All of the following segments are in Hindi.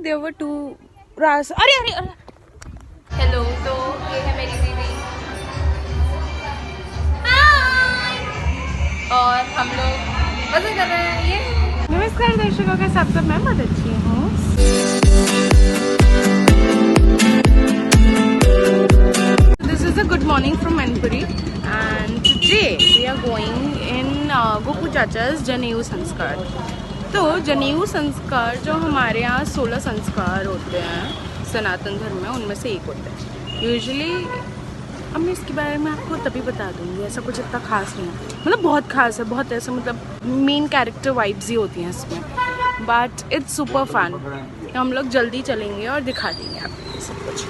there were two ras. अरे हेलो, तो ये है मेरी दीदी और हम लोग मजे कर रहे हैं। ये नमस्कार दर्शकों के साथ सब, मैं बहुत अच्छी हूँ। This is a good morning from Manipuri and today we are going in Gopu चाचा's जनेऊ संस्कार। तो जनेऊ संस्कार जो हमारे यहाँ 16 संस्कार होते हैं सनातन धर्म में, उनमें से एक होता है यूजुअली। अब मैं इसके बारे में आपको तभी बता दूंगी, ऐसा कुछ इतना खास नहीं है, मतलब बहुत खास है, बहुत ऐसा मतलब मेन कैरेक्टर वाइब्स ही होती हैं इसमें, बट इट्स सुपर फन। हम लोग जल्दी चलेंगे और दिखा देंगे आपको सब कुछ।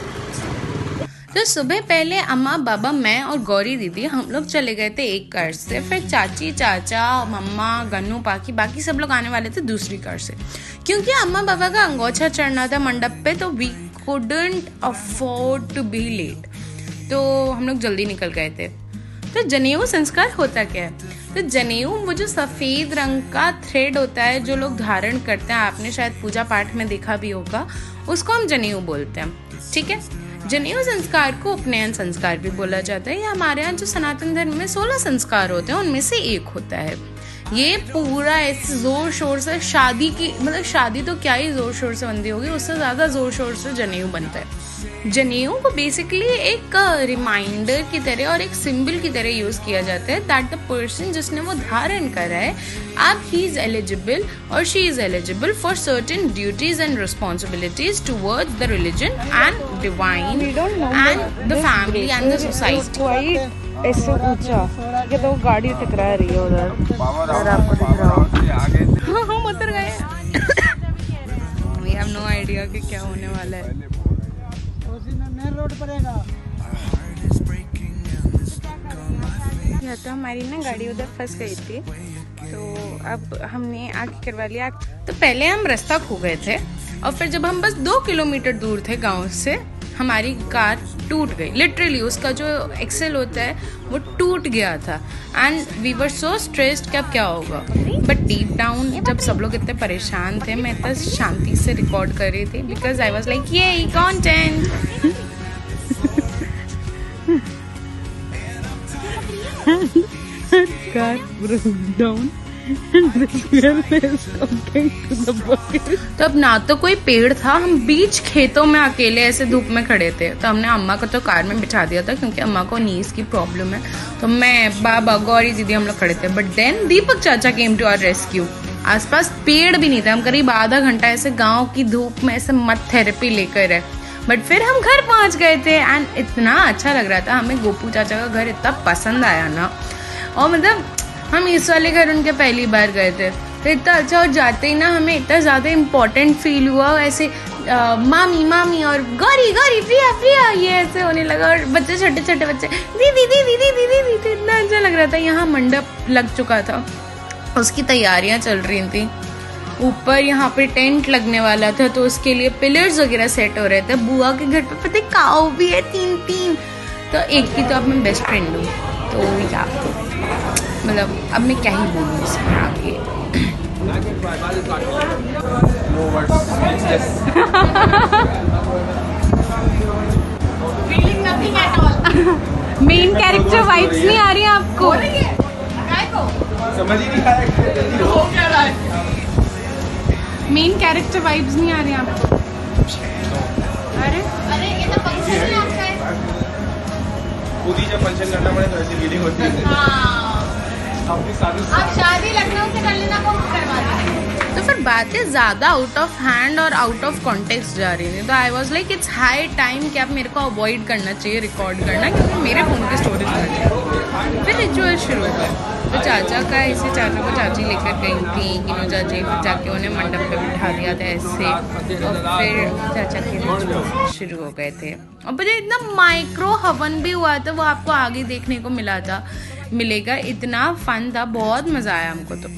तो सुबह पहले अम्मा बाबा मैं और गौरी दीदी हम लोग चले गए थे एक कार से, फिर चाची चाचा मम्मा गन्नू पाकी बाकी सब लोग आने वाले थे दूसरी कार से, क्योंकि अम्मा बाबा का अंगोछा चढ़ना था मंडप पे, तो we couldn't afford to be late, तो हम लोग जल्दी निकल गए थे। तो जनेऊ संस्कार होता क्या है? तो जनेऊ वो जो सफेद रंग का थ्रेड होता है जो लोग धारण करते हैं, आपने शायद पूजा पाठ में देखा भी होगा, उसको हम जनेऊ बोलते हैं, ठीक है। जनेऊ संस्कार को उपनयन संस्कार भी बोला जाता है। ये हमारे यहाँ जो सनातन धर्म में 16 संस्कार होते हैं उनमें से एक होता है। ये पूरा ऐसे जोर शोर से शादी की, मतलब शादी तो क्या ही जोर शोर से बनती होगी, उससे ज्यादा जोर शोर से जनेऊ बनता है। जनेऊ को बेसिकली एक रिमाइंडर की तरह और एक सिंबल की तरह यूज किया जाता है दैट द पर्सन जिसने वो धारण करा है, अब ही इज एलिजिबल और she is eligible for certain duties and responsibilities towards the religion and divine and the family and the society. ऐसे ऊंचा ये तो गाड़ी टकरा रही है उधर, और आपको दिख रहा हो हम उतर गए। वी हैव नो आइडिया कि क्या होने वाला है। रोड पड़ेगा या तो हमारी ना गाड़ी उधर फंस गई थी, तो अब हमने आगे करवा लिया। तो पहले हम रास्ता खो गए थे और फिर जब हम बस 2 किलोमीटर दूर थे गांव से, हमारी कार टूट गई, लिटरली उसका जो एक्सेल होता है वो टूट गया था and we were so stressed कि अब क्या होगा। बट डीप डाउन जब सब लोग इतने परेशान थे, मैं इतना शांति से रिकॉर्ड कर रही थी बिकॉज आई वाज लाइक ये content. Car broke down and this girl is talking to the bucket। तो अब ना तो कोई पेड़ था, हम बीच खेतों में अकेले ऐसे धूप में खड़े थे। तो हमने अम्मा को तो कार में बिठा दिया था क्योंकि अम्मा को नीज की प्रॉब्लम है, तो मैं बाबा गौरी दीदी हम लोग खड़े थे। बट देन दीपक चाचा केम टू आवर रेस्क्यू। आसपास पेड़ भी नहीं थे, हम करीब आधा घंटा ऐसे गाँव की धूप में ऐसे मत थेरेपी लेकर है, बट फिर हम घर पहुंच गए थे एंड इतना अच्छा लग रहा था। हमें गोपू चाचा का घर इतना पसंद आया ना, और मतलब हम इस वाले घर उनके पहली बार गए थे, तो इतना अच्छा। और जाते ही ना हमें इतना ज़्यादा इम्पोर्टेंट फील हुआ, ऐसे मामी मामी और गौरी गौरी प्रिया प्रिया ये ऐसे होने लगा, और बच्चे छोटे छोटे बच्चे दीदी दीदी दीदी दीदी, इतना अच्छा लग रहा था। यहाँ मंडप लग चुका था, उसकी तैयारियाँ चल रही थी, ऊपर यहाँ पे टेंट लगने वाला था, तो उसके लिए पिलर्स वगैरह सेट हो रहे थे। बुआ के घर पे पता है काऊ भी है 3-3, तो एक की तो अब मैं बेस्ट फ्रेंड हूँ, तो या मतलब अब मैं क्या ही बोलूँ इसमें आगे। मेन कैरेक्टर वाइब्स नहीं आ रही हैं आपको? समझ ही नहीं आया मेन कैरेक्टर वाइब्स नहीं आ रही हैं आपको? अरे अरे ये तो फंक्शन है आपका। खुद ही जब फंक्शन करना पड़े तो ऐसी फीलिंग होती है। हाँ, आप शादी लखनऊ से कर लेना, वो करवा देंगे। तो फिर बातें ज़्यादा आउट ऑफ हैंड और आउट ऑफ कॉन्टेक्स्ट जा रही थी, तो I was like it's high time कि आप मेरे को अवॉइड करना चाहिए रिकॉर्ड करना, क्योंकि मेरे फ़ोन की स्टोरेज बढ़ गई। फिर रिचुअल शुरू हो गया। तो चाचा का ऐसे, चाचा को चाची लेकर गई थी किनो चाची, फिर जाके उन्हें मंडप पे बिठा दिया था ऐसे, और फिर चाचा के रिचुअल शुरू हो गए थे। और मुझे इतना माइक्रो हवन भी हुआ था, वो आपको आगे देखने को मिलेगा। इतना फन था, बहुत मजा आया हमको। तो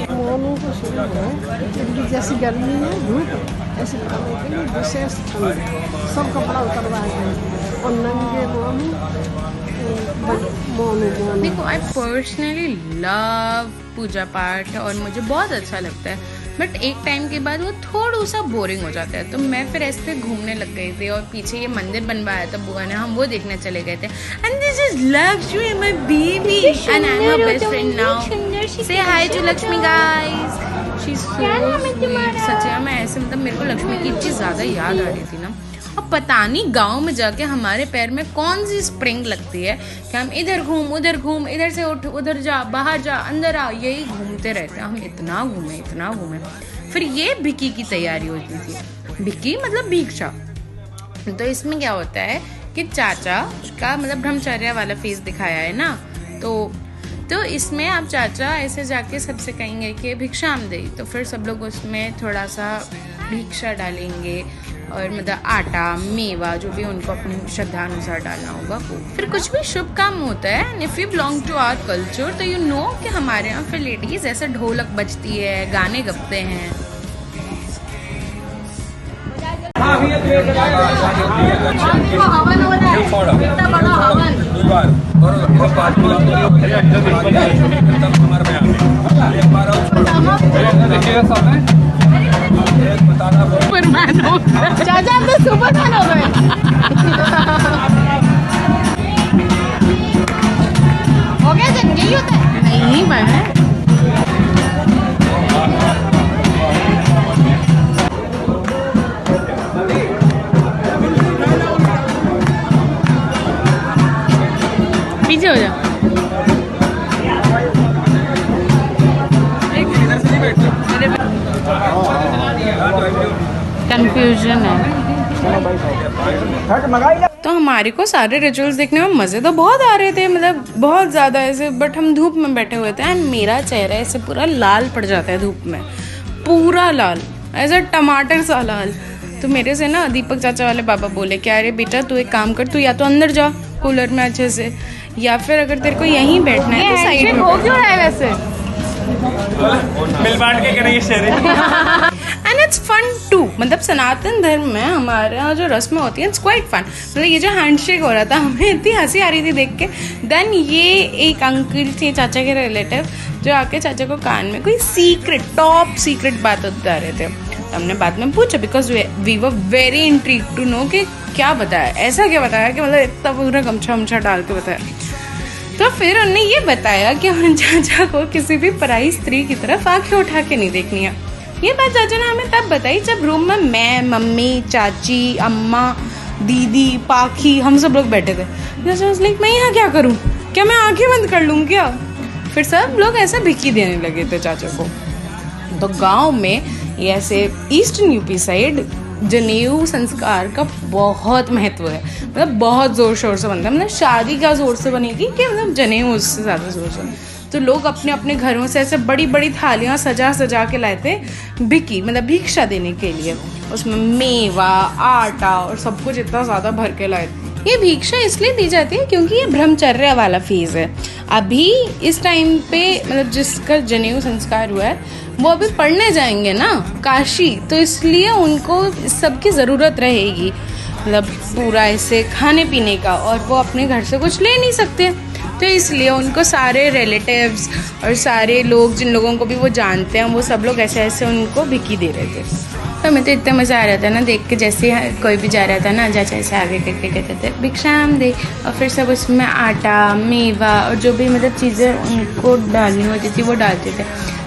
मोनू को शुरू है क्योंकि जैसी गर्मी है धूप ऐसे खाने के लिए विशेष ठंड सब कपड़ा उतरवा के और नंगे मोनू देखो आई पर्सनली लव पूजा पाठ और मुझे बहुत अच्छा लगता है, बट एक टाइम के बाद वो थोड़ा सा बोरिंग हो जाता है। तो मैं फिर ऐसे घूमने लग गई थी और पीछे ये मंदिर बनवाया था बुआ ने, हम वो देखने चले गए थे। And this is Lakshmi my baby and I am her best friend now. Say hi to Lakshmi guys, she is so sweet. सच में मैं ऐसे मतलब मेरे को लक्ष्मी की इतनी ज्यादा याद आ रही थी ना। अब पता नहीं गांव में जाके हमारे पैर में कौन सी स्प्रिंग लगती है कि हम इधर घूम, इधर से उठ, उधर जा, बाहर जा, अंदर आ, यही घूमते रहते हैं हम। इतना घूमे। फिर ये भिक्की की तैयारी होती थी। भिक्की मतलब भिक्षा। तो इसमें क्या होता है कि चाचा का मतलब ब्रह्मचर्य वाला फेस दिखाया है ना, तो इसमें आप चाचा ऐसे जाके सबसे कहेंगे कि भिक्षाम दे, तो फिर सब लोग उसमें थोड़ा सा भिक्षा डालेंगे और मतलब आटा, मेवा, जो भी उनको अपनी श्रद्धा अनुसार डालना होगा वो। फिर कुछ भी शुभ काम होता है and if you belong to our culture तो यू नो कि हमारे यहाँ फिर लेडीज ऐसे ढोलक बजती है, गाने गपते हैं। हवन हो रहा है, इतना बड़ा हवन। चाचा आप तो सुपरमैन हो गए। हो गया जब यही होता है। नहीं बहन, पीछे हो जा। कंफ्यूजन है। तो हमारे को सारे रिचुअल्स देखने में मज़े तो बहुत आ रहे थे, मतलब बहुत ज़्यादा ऐसे, बट हम धूप में बैठे हुए थे एंड मेरा चेहरा ऐसे पूरा लाल पड़ जाता है धूप में, पूरा लाल, ऐसा टमाटर सा लाल। तो मेरे से ना दीपक चाचा वाले बाबा बोले कि अरे बेटा तू एक काम कर, तू या तो अंदर जा कूलर में अच्छे से, या फिर अगर तेरे को यहीं बैठना है तो साइड में। हो क्यों रहा है वैसे? मिल बांट के करेंगे sharing. And it's fun too, मतलब सनातन धर्म में हमारे यहाँ जो रस्में होती हैं इट्स क्वाइट फन। मतलब ये जो हैंडशेक हो रहा था हमें इतनी हंसी आ रही थी देख के। देन ये एक अंकल थे चाचा के रिलेटिव जो आके चाचा को कान में कोई सीक्रेट, टॉप सीक्रेट बात बता रहे थे। तो हमने बाद में पूछा because we were very intrigued to know कि क्या बताया, ऐसा क्या बताया कि मतलब इतना पूरा गमछा वमछा डाल के बताया। तो फिर उन्होंने ये बताया कि उन चाचा को किसी भी पराई स्त्री की तरफ आंखें उठा के नहीं देखनी है। ये बात चाचा ने हमें तब बताई जब रूम में मैं, मम्मी, चाची, अम्मा, दीदी, पाखी, हम सब लोग बैठे थे। मैं यहाँ क्या करूँ, क्या मैं आंखें बंद कर लूँ क्या? फिर सब लोग ऐसा भिक्की देने लगे थे चाचा को। तो गांव में ये ऐसे ईस्टर्न यूपी साइड जनेऊ संस्कार का बहुत महत्व है, मतलब बहुत जोर शोर से बनता है। मतलब शादी क्या जोर से बनेगी कि मतलब जनेऊ उससे ज़्यादा जोर से। तो लोग अपने अपने घरों से ऐसे बड़ी बड़ी थालियाँ सजा के लाए थे भिक्की, मतलब भिक्षा देने के लिए। उसमें मेवा, आटा और सब कुछ इतना ज़्यादा भर के लाए थे। ये भिक्षा इसलिए दी जाती है क्योंकि ये ब्रह्मचर्य वाला फेज है। अभी इस टाइम पे मतलब जिसका जनेऊ संस्कार हुआ है वो अभी पढ़ने जाएंगे ना काशी, तो इसलिए उनको सबकी ज़रूरत रहेगी, मतलब पूरा ऐसे खाने पीने का, और वो अपने घर से कुछ ले नहीं सकते। तो इसलिए उनको सारे रिलेटिव्स और सारे लोग जिन लोगों को भी वो जानते हैं वो सब लोग ऐसे ऐसे उनको भिक्की दे रहे थे। तो हमें तो इतना मज़ा आ रहा था ना देख के, जैसे कोई भी जा रहा था ना चाचा ऐसे आगे करके कहते थे भिक्षाम दे, और फिर सब उसमें आटा, मेवा और जो भी मतलब चीज़ें उनको डालनी होती थी वो डालते थे।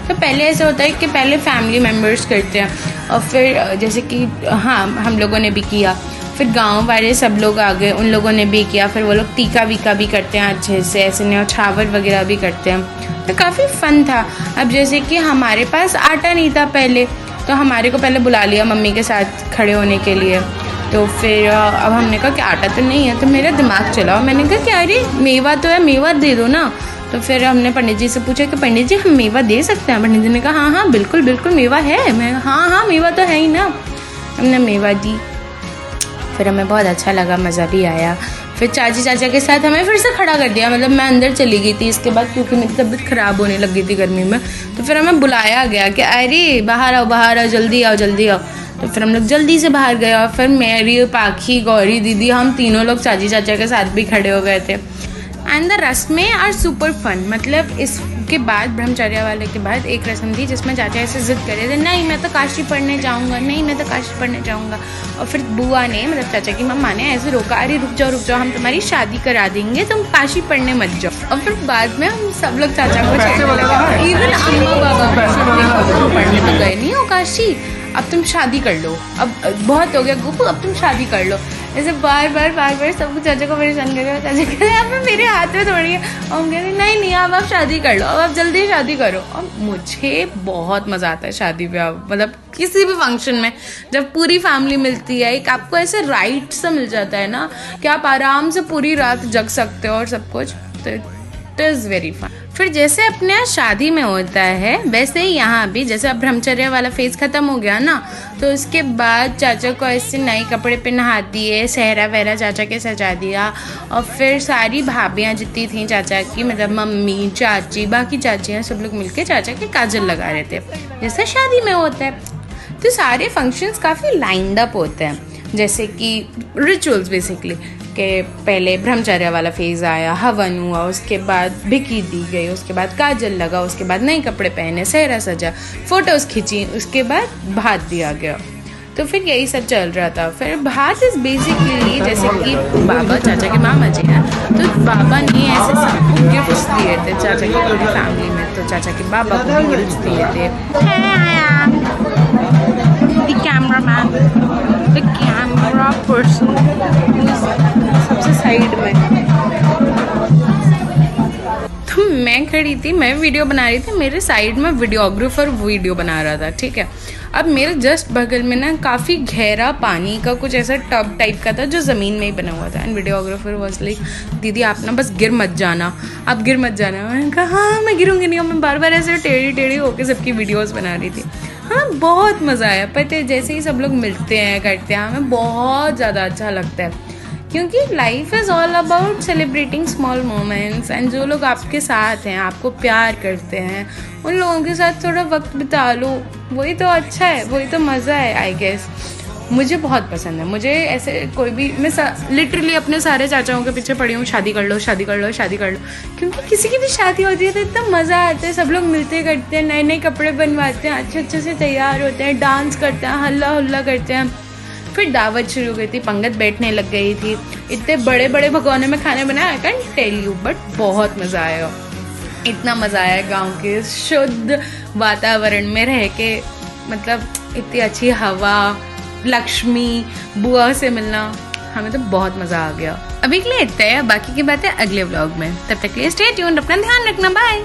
तो पहले ऐसा होता है कि पहले फैमिली मेम्बर्स करते हैं और फिर जैसे कि हाँ हम लोगों ने भी किया, फिर गांव वाले सब लोग आ गए, उन लोगों ने भी किया, फिर वो लोग टीका वीका भी करते हैं अच्छे से, ऐसे न्यौछावर वगैरह भी करते हैं। तो काफ़ी फ़न था। अब जैसे कि हमारे पास आटा नहीं था पहले, तो हमारे को पहले बुला लिया मम्मी के साथ खड़े होने के लिए। तो फिर अब हमने कहा कि आटा तो नहीं है, तो मेरा दिमाग चला और मैंने कहा कि अरे मेवा तो है, मेवा दे दो ना। तो फिर हमने पंडित जी से पूछा कि पंडित जी हम मेवा दे सकते हैं? पंडित जी ने कहा हाँ हाँ बिल्कुल बिल्कुल मेवा है। मैं हाँ मेवा तो है ही ना। हमने मेवा दी, फिर हमें बहुत अच्छा लगा, मज़ा भी आया। फिर चाची चाचा के साथ हमें फिर से खड़ा कर दिया, मतलब मैं अंदर चली गई थी इसके बाद क्योंकि मेरी तबीयत ख़राब होने लग गई थी गर्मी में। तो फिर हमें बुलाया गया कि अरे बाहर आओ जल्दी आओ जल्दी आओ। तो फिर हम लोग जल्दी से बाहर गए और फिर मेरी, पाखी, गौरी दीदी, हम तीनों लोग चाची चाचा के साथ भी खड़े हो गए थे। एंड द रस्में आर सुपर फन। मतलब इसके बाद ब्रह्मचर्य वाले के बाद एक रस्म थी जिसमें चाचा ऐसे जिद कर रहे थे, नहीं मैं तो काशी पढ़ने जाऊँगा, नहीं मैं तो काशी पढ़ने जाऊँगा। और फिर बुआ ने, मतलब चाचा की मम्मा ने ऐसे रोका, अरे रुक जाओ हम तुम्हारी शादी करा देंगे, तुम काशी पढ़ने मत जाओ। और फिर बाद में हम सब लोग चाचा को इवन अम्मा बाबा पढ़ने तो गए नहीं हो काशी, अब तुम शादी कर लो, अब बहुत हो गया गुप्पू, अब तुम शादी कर लो। ऐसे बार बार सब कुछ चाचा को परेशान कर रहे। चाचा कहते हैं अब मेरे हाथ में थोड़ी है, और हम कहते हैं नहीं अब आप शादी कर लो, अब आप जल्दी शादी करो। और मुझे बहुत मज़ा आता है शादी ब्याह, मतलब किसी भी फंक्शन में जब पूरी फैमिली मिलती है, एक आपको ऐसे राइट सा मिल जाता है ना कि आप आराम से पूरी रात जग सकते हो और सब कुछ, तो इट इज़ वेरी फन। फिर जैसे अपने यहाँ शादी में होता है वैसे ही यहाँ भी, जैसे अब ब्रह्मचर्य वाला फेज ख़त्म हो गया ना, तो उसके बाद चाचा को ऐसे नए कपड़े पहना दिए, सहरा वहरा चाचा के सजा दिया। और फिर सारी भाभियाँ जितनी थी चाचा की, मतलब मम्मी, चाची, बाकी चाचियाँ, सब लोग मिलके चाचा के काजल लगा रहे थे जैसे शादी में होता है। तो सारे फंक्शंस काफ़ी लाइंड अप होते हैं, जैसे कि रिचुअल्स बेसिकली कि पहले ब्रह्मचर्य वाला फेज़ आया, हवन हुआ, उसके बाद भिकी दी गई, उसके बाद काजल लगा, उसके बाद नए कपड़े पहने, सहरा सजा, फ़ोटोज़ खींची, उसके बाद भात दिया गया। तो फिर यही सब चल रहा था। फिर भात इज़ बेसिकली जैसे कि बाबा, चाचा के मामा जी हैं, तो बाबा ने ऐसे सबको गिफ्ट्स दिए थे चाचा की पूरी फैमिली में। तो चाचा के बाबा को गिफ्ट्स दिए थे। The cameraman, the camera person, सबसे साइड में। तो मैं खड़ी थी, मैं वीडियो बना रही थी, मेरे साइड में वीडियोग्राफर वीडियो बना रहा था, ठीक है। अब मेरे जस्ट बगल में ना काफ़ी गहरा पानी का कुछ ऐसा टब टाइप का था जो ज़मीन में ही बना हुआ था। एंड वीडियोग्राफर वाज लाइक, दीदी आप ना बस गिर मत जाना, आप गिर मत जाना। मैंने कहा हाँ मैं गिरूँगी नहीं। मैं बार बार ऐसे टेढ़ी होकर सबकी वीडियोज़ बना रही थी। हाँ बहुत मज़ा आया। पता है जैसे ही सब लोग मिलते हैं करते हैं, हमें बहुत ज़्यादा अच्छा लगता है, क्योंकि life is all about celebrating small moments. And जो लोग आपके साथ हैं, आपको प्यार करते हैं, उन लोगों के साथ थोड़ा वक्त बिता लो, वही तो अच्छा है, वही तो मज़ा है आई गेस। मुझे बहुत पसंद है। मुझे ऐसे कोई भी, मैं लिटरली अपने सारे चाचाओं के पीछे पड़ी हूँ, शादी कर लो शादी कर लो शादी कर लो, क्योंकि किसी की भी शादी होती है तो इतना मज़ा आता है। सब लोग मिलते करते हैं, नए नए कपड़े बनवाते हैं, अच्छे से तैयार होते हैं, डांस करते हैं, हल्ला हुल्ला करते हैं। फिर दावत शुरू हो गई थी, पंगत बैठने लग गई थी, इतने बड़े बड़े भगोने में खाने बनाए, I can tell you, but बहुत मज़ा आया। इतना मज़ा आया गांव के शुद्ध वातावरण में रह के, मतलब इतनी अच्छी हवा, लक्ष्मी, बुआ से मिलना, हमें तो बहुत मज़ा आ गया। अभी के लिए इतना है, बाकी की बातें अगले व्लॉग में। तब तक के लिए स्टे ट्यून्ड, अपना ध्यान रखना, बाय।